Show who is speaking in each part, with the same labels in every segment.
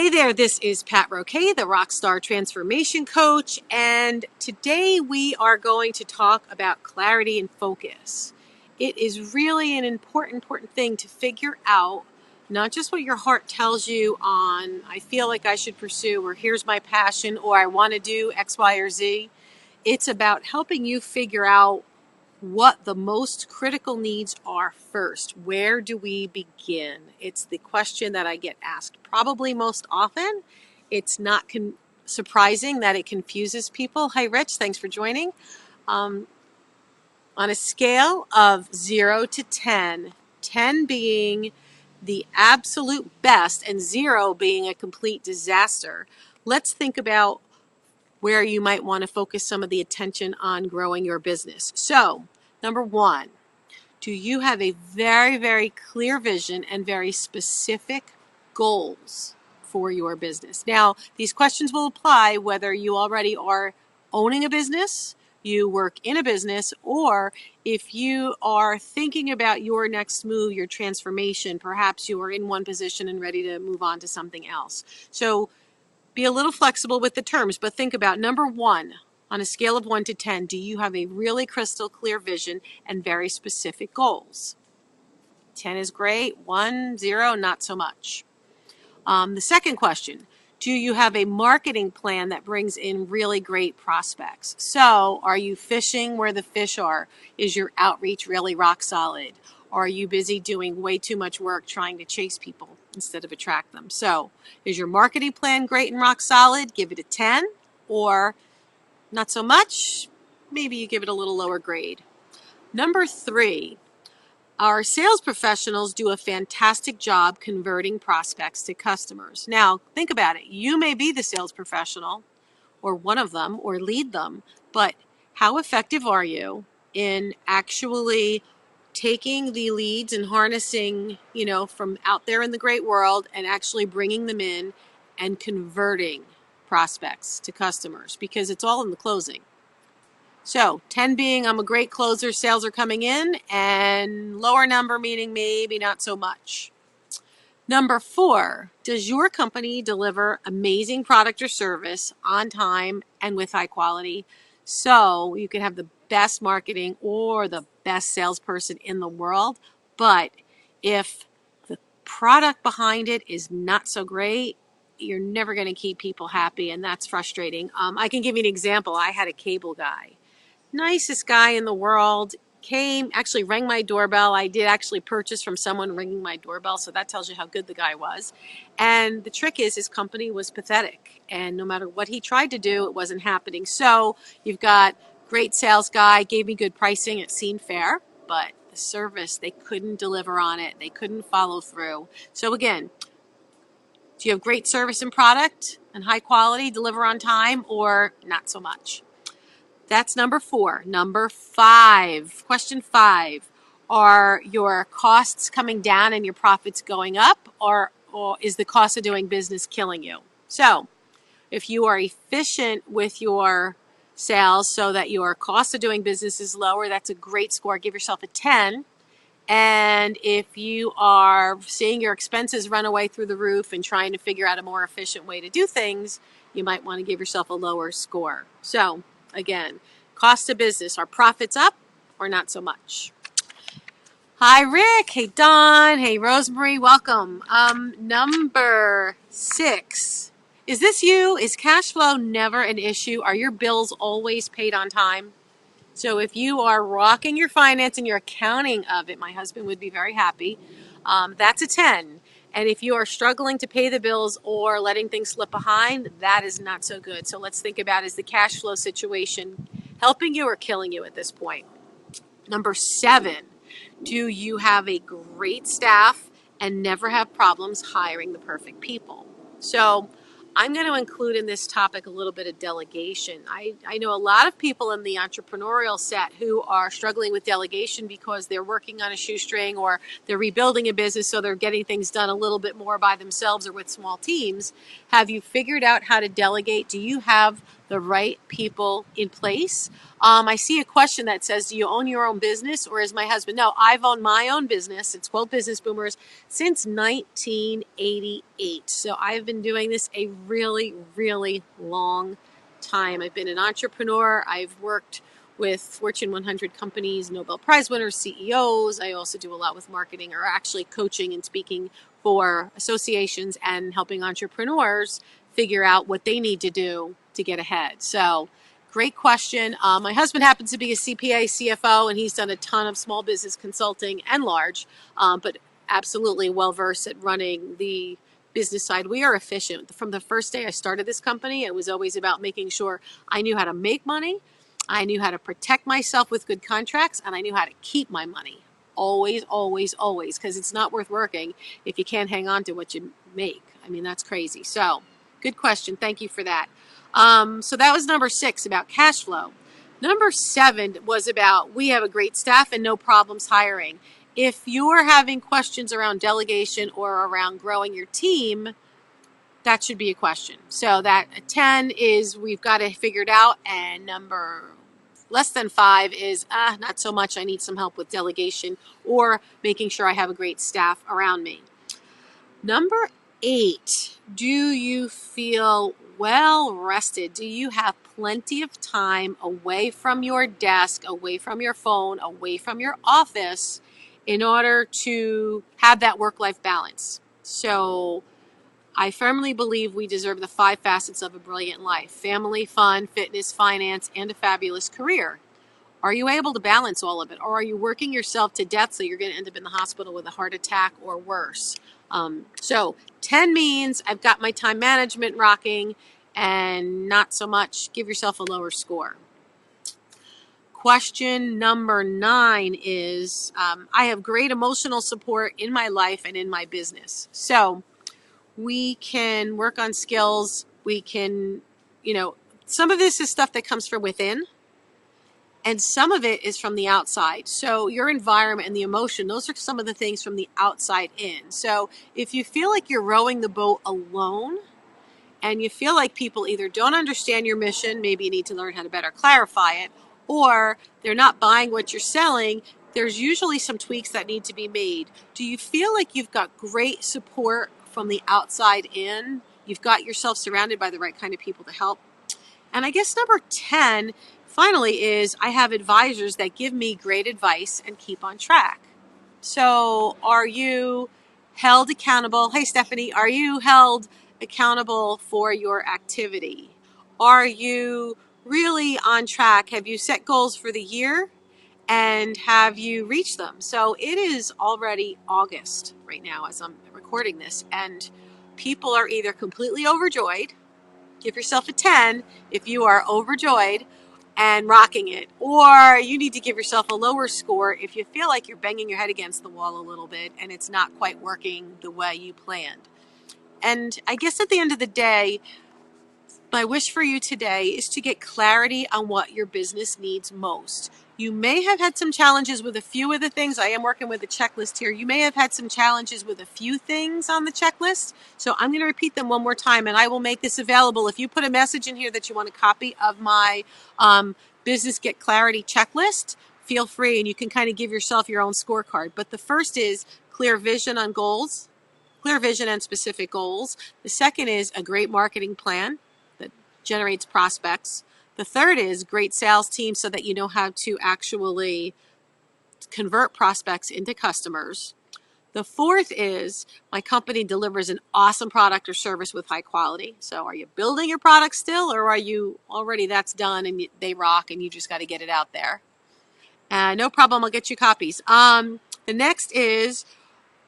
Speaker 1: Hey there, this is Pat Roque, the Rockstar Transformation Coach, and today we are going to talk about clarity and focus. It is really an important thing to figure out not just what your heart tells you on, I feel like I should pursue, or here's my passion, or I want to do X, Y, or Z. It's about helping you figure out what the most critical needs are first. Where do we begin? It's the question that I get asked probably most often. It's not surprising that it confuses people. Hi, Rich. Thanks for joining. On a scale of 0 to 10, 10 being the absolute best and 0 being a complete disaster, let's think about where you might want to focus some of the attention on growing your business. So, number one, do you have a very clear vision and very specific goals for your business? Now, these questions will apply whether you already are owning a business, you work in a business, or if you are thinking about your next move, your transformation, perhaps you are in one position and ready to move on to something else. So be a little flexible with the terms, but think about number one, on a scale of 1 to 10, do you have a really crystal clear vision and very specific goals? 10 is great, 1, 0, not so much. The second question, do you have a marketing plan that brings in really great prospects? So are you fishing where the fish are? Is your outreach really rock solid? Or are you busy doing way too much work trying to chase people instead of attract them? So is your marketing plan great and rock solid? Give it a 10. Or not so much? Maybe you give it a little lower grade. Number 3, our sales professionals do a fantastic job converting prospects to customers. Now, think about it. You may be the sales professional or one of them or lead them, but how effective are you in actually taking the leads and harnessing, from out there in the great world and actually bringing them in and converting prospects to customers? Because it's all in the closing. So 10 being I'm a great closer, sales are coming in, and lower number meaning maybe not so much. Number 4, does your company deliver amazing product or service on time and with high quality? So you can have the best marketing or the best salesperson in the world, but if the product behind it is not so great, you're never going to keep people happy, and that's frustrating. I can give you an example. I had a cable guy. Nicest guy in the world, actually rang my doorbell. I did actually purchase from someone ringing my doorbell, so that tells you how good the guy was. And the trick is his company was pathetic, and no matter what he tried to do, it wasn't happening. So you've got great sales guy, gave me good pricing, it seemed fair, but the service, they couldn't deliver on it. They couldn't follow through. So again, do you have great service and product and high quality, deliver on time, or not so much? That's number 4. Number 5, question 5, are your costs coming down and your profits going up, or is the cost of doing business killing you? So if you are efficient with your sales so that your cost of doing business is lower, that's a great score. Give yourself a 10. And if you are seeing your expenses run away through the roof and trying to figure out a more efficient way to do things, you might want to give yourself a lower score. So again, cost of business, are profits up or not so much? Hi, Rick. Hey, Don. Hey, Rosemary. Welcome. Number 6. Is this you? Is cash flow never an issue? Are your bills always paid on time? So if you are rocking your finance and your accounting of it, my husband would be very happy. That's a 10. And if you are struggling to pay the bills or letting things slip behind, that is not so good. So let's think about, is the cash flow situation helping you or killing you at this point? Number 7, do you have a great staff and never have problems hiring the perfect people? So I'm going to include in this topic a little bit of delegation. I know a lot of people in the entrepreneurial set who are struggling with delegation because they're working on a shoestring or they're rebuilding a business, so they're getting things done a little bit more by themselves or with small teams. Have you figured out how to delegate? Do you have the right people in place? I see a question that says, do you own your own business, or is my husband? No, I've owned my own business. It's called Business Boomers since 1988. So I've been doing this a really, really long time. I've been an entrepreneur. I've worked with Fortune 100 companies, Nobel Prize winners, CEOs. I also do a lot with marketing, or actually coaching and speaking for associations and helping entrepreneurs figure out what they need to do to get ahead. So great question. My husband happens to be a CPA, CFO, and he's done a ton of small business consulting and large, but absolutely well versed at running the business side. We are efficient. From the first day I started this company, it was always about making sure I knew how to make money, I knew how to protect myself with good contracts, and I knew how to keep my money. Always, always, always, because it's not worth working if you can't hang on to what you make. I mean, that's crazy. So, good question. Thank you for that. So that was number 6 about cash flow. Number 7 was about we have a great staff and no problems hiring. If you're having questions around delegation or around growing your team, that should be a question. So that 10 is we've got it figured out, and number less than 5 is not so much. I need some help with delegation or making sure I have a great staff around me. Number 8, do you feel well rested? Do you have plenty of time away from your desk, away from your phone, away from your office in order to have that work-life balance? So I firmly believe we deserve the 5 facets of a brilliant life: family, fun, fitness, finance, and a fabulous career. Are you able to balance all of it, or are you working yourself to death so you're going to end up in the hospital with a heart attack or worse? So 10 means I've got my time management rocking, and not so much. Give yourself a lower score. Question number 9 is I have great emotional support in my life and in my business. So we can work on skills. We can, some of this is stuff that comes from within, and some of it is from the outside. So your environment and the emotion, those are some of the things from the outside in. So if you feel like you're rowing the boat alone and you feel like people either don't understand your mission, maybe you need to learn how to better clarify it, or they're not buying what you're selling, there's usually some tweaks that need to be made. Do you feel like you've got great support from the outside in? You've got yourself surrounded by the right kind of people to help? And I guess number 10, finally, is I have advisors that give me great advice and keep on track. So are you held accountable? Hey, Stephanie, are you held accountable for your activity? Are you really on track? Have you set goals for the year? And have you reached them? So it is already August right now as I'm recording this, and people are either completely overjoyed. Give yourself a 10 if you are overjoyed and rocking it, or you need to give yourself a lower score if you feel like you're banging your head against the wall a little bit and it's not quite working the way you planned. And I guess at the end of the day, my wish for you today is to get clarity on what your business needs most. You may have had some challenges with a few of the things. I am working with a checklist here. You may have had some challenges with a few things on the checklist. So I'm going to repeat them one more time, and I will make this available. If you put a message in here that you want a copy of my Business Get Clarity checklist, feel free, and you can kind of give yourself your own scorecard. But the first is clear vision on goals, clear vision and specific goals. The second is a great marketing plan that generates prospects. The third is great sales team so that you know how to actually convert prospects into customers. The fourth is my company delivers an awesome product or service with high quality. So are you building your product still, or are you already that's done and they rock and you just got to get it out there? No problem, I'll get you copies. The next is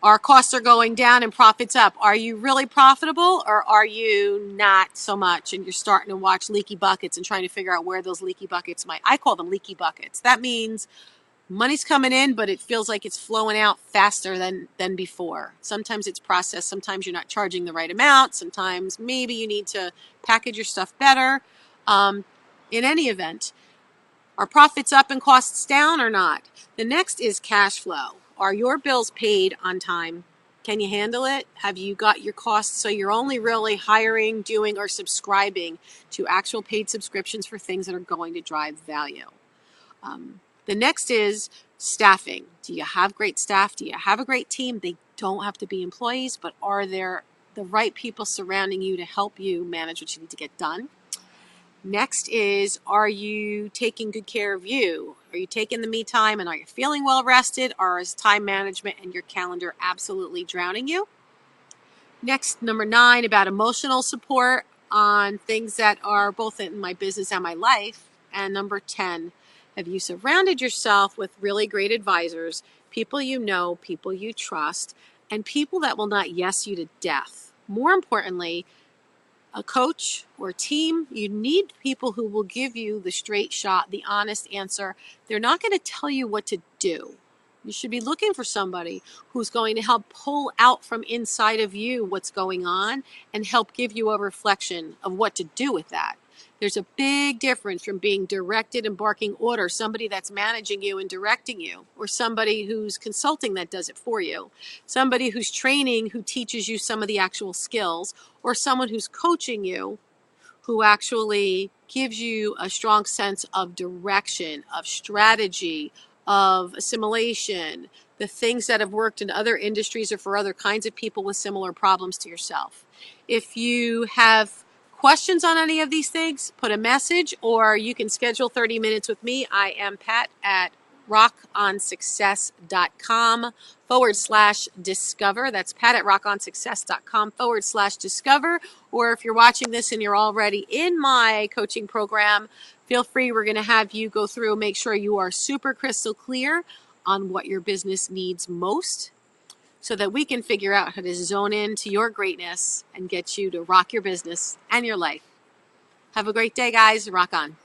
Speaker 1: our costs are going down and profits up. Are you really profitable, or are you not so much and you're starting to watch leaky buckets and trying to figure out where those leaky buckets I call them leaky buckets. That means money's coming in, but it feels like it's flowing out faster than before. Sometimes it's processed. Sometimes you're not charging the right amount. Sometimes maybe you need to package your stuff better. In any event, are profits up and costs down or not? The next is cash flow. Are your bills paid on time? Can you handle it? Have you got your costs so you're only really hiring, doing, or subscribing to actual paid subscriptions for things that are going to drive value? The next is staffing. Do you have great staff? Do you have a great team? They don't have to be employees, but are there the right people surrounding you to help you manage what you need to get done? Next is, are you taking good care of you? Are you taking the me time, and are you feeling well rested, or is time management and your calendar absolutely drowning you? Next, number 9, about emotional support on things that are both in my business and my life. And number 10, have you surrounded yourself with really great advisors, people you know, people you trust, and people that will not yes you to death? More importantly, a coach or a team, you need people who will give you the straight shot, the honest answer. They're not going to tell you what to do. You should be looking for somebody who's going to help pull out from inside of you what's going on and help give you a reflection of what to do with that. There's a big difference from being directed and barking orders, somebody that's managing you and directing you, or somebody who's consulting that does it for you, somebody who's training who teaches you some of the actual skills, or someone who's coaching you who actually gives you a strong sense of direction, of strategy, of assimilation, the things that have worked in other industries or for other kinds of people with similar problems to yourself. If you have questions on any of these things, put a message, or you can schedule 30 minutes with me. I am Pat at rockonsuccess.com/discover. That's Pat at rockonsuccess.com/discover. Or if you're watching this and you're already in my coaching program, feel free. We're going to have you go through, make sure you are super crystal clear on what your business needs most, so that we can figure out how to zone into your greatness and get you to rock your business and your life. Have a great day, guys. Rock on.